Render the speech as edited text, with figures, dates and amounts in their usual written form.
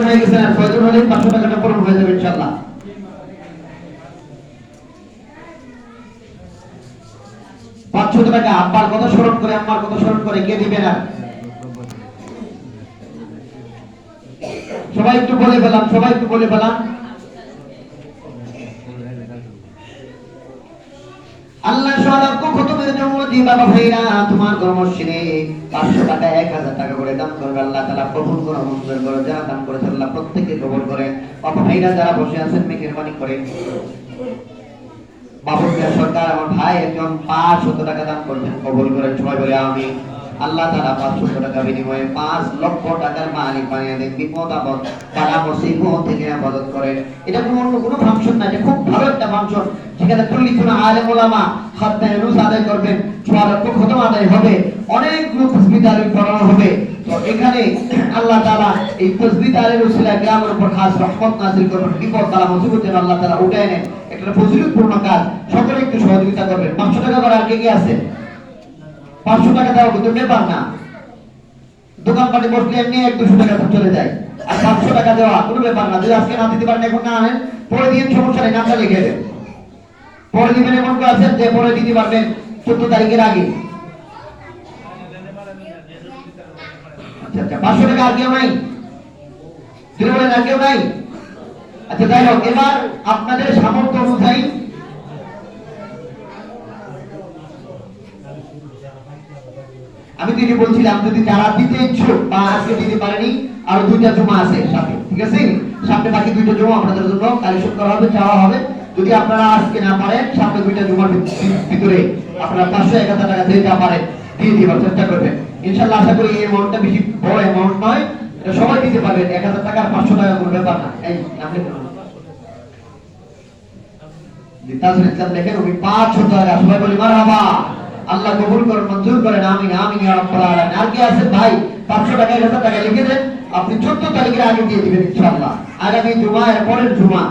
হয়ে গেছে আর 6 জন হলে 500 টাকাটা পূরণ হয়ে যাবে ইনশাআল্লাহ। পাঁচশো টাকা আব্বার কথা স্মরণ করে আম্মার কথা স্মরণ করে কে দিবে না? সবাই একটু বলে ফেলাম, সবাই একটু বলে ফেলাম। আল্লাহ সওয়ালাত খতমের জন্য দি বাবা ভাইরা তোমার কর্মশীলে 500 টাকা 1000 টাকা করে দান করবে আল্লাহ তাআলা কবুল করে মঞ্জুর করে যারা দান করেছে আল্লাহ প্রত্যেককে কবুল করে। বাবা ভাইরা যারা বসে আছেন মেহেরবানি করে বাবুকে সরকার আমার ভাই একজন 500 টাকা দান করবেন কবুল করেন সবাই বলে আমিন। আল্লাহ তাআলা 500 টাকা বিনিময়ে 5 লক্ষ টাকার মালিক বানিয়ে দেন, বিপদ আপদ বালা মুসিবত থেকে আবাদত করেন। এটা কোনো ফাংশন না, এটা খুব ভালো একটা ফাংশন যেখানে তুল্লিতুন আলেম ওলামা খাতনা ইউনুস আদায় করবেন, 6 লক্ষ খতম আদায় হবে, অনেকগুলো তাসবিহ তালিম পড়ানো হবে। তো এখানে আল্লাহ তাআলা এই তাসবিহ তালিমের উসিলায় গ্রামের উপর খাস রহমত নাযিল করবেন, বিপদ বালা মুসিবত যেন আল্লাহ তাআলা উঠায় নেন। একটা ফজিলতপূর্ণ কাজ, সকলে একটু সহযোগিতা করবেন। 500 টাকা করে আর কে আছে? 500 টাকা দাও কিন্তু ব্যাপার না, দোকানপাটে বসলে এমনি 100-200 টাকা চলে যায়। আর 500 টাকা দেওয়া কোনো ব্যাপার না, যদি আজকে না দিতে পারেন এখন না আনেন, পরে দিন সমস্যা নেই, নামটা লিখে দেন, পরে দিবেন। এমন কেউ আছেন যে পরে দিতে পারবেন 14 তারিখের আগে? আচ্ছা আচ্ছা, 500 টাকা আর কেউ নাই? দিলে বলেন আর কেউ নাই? আচ্ছা যাই হোক, এবার আপনাদের সামর্থ্য অনুযায়ী আমি তো বলছিলাম যদি যারা দিতে ইচ্ছুক বা আজকে দিতে পারেনি আরো 2টা জমা আছে সাথে, ঠিক আছে? সামনে বাকি 2টা জমা আপনাদের জন্য কালেকশন করা হবে, চাওয়া হবে। যদি আপনারা আজকে না পারেন সামনে 2টা জমার ভিতরে আপনারা 500-1000 টাকা দিতে পারেন, দিয়ে দিবার চেষ্টা করবেন ইনশাআল্লাহ। আশা করি এই অ্যামাউন্টটা বেশি বড় অ্যামাউন্ট নয়, এটা সবাই দিতে পারবেন। 1000 টাকা আর 500 টাকা কোনো ব্যাপার না। এই আপনি দিতাছেন ইসলাম দেখেন উনি 500 টাকা, সবাই বলি মারহাবা। আল্লাহ কবুল করেন, মঞ্জুর করেন, আমিন আমিন ইয়া রাব্বাল আলামিন। আর কি আছেন ভাই? 500 টাকা 1000 টাকা লিখে দেন, আপনি 14 তারিখের আগে দিয়ে দিবেন ইনশাআল্লাহ। আগামী জুমা এর পরের জুমা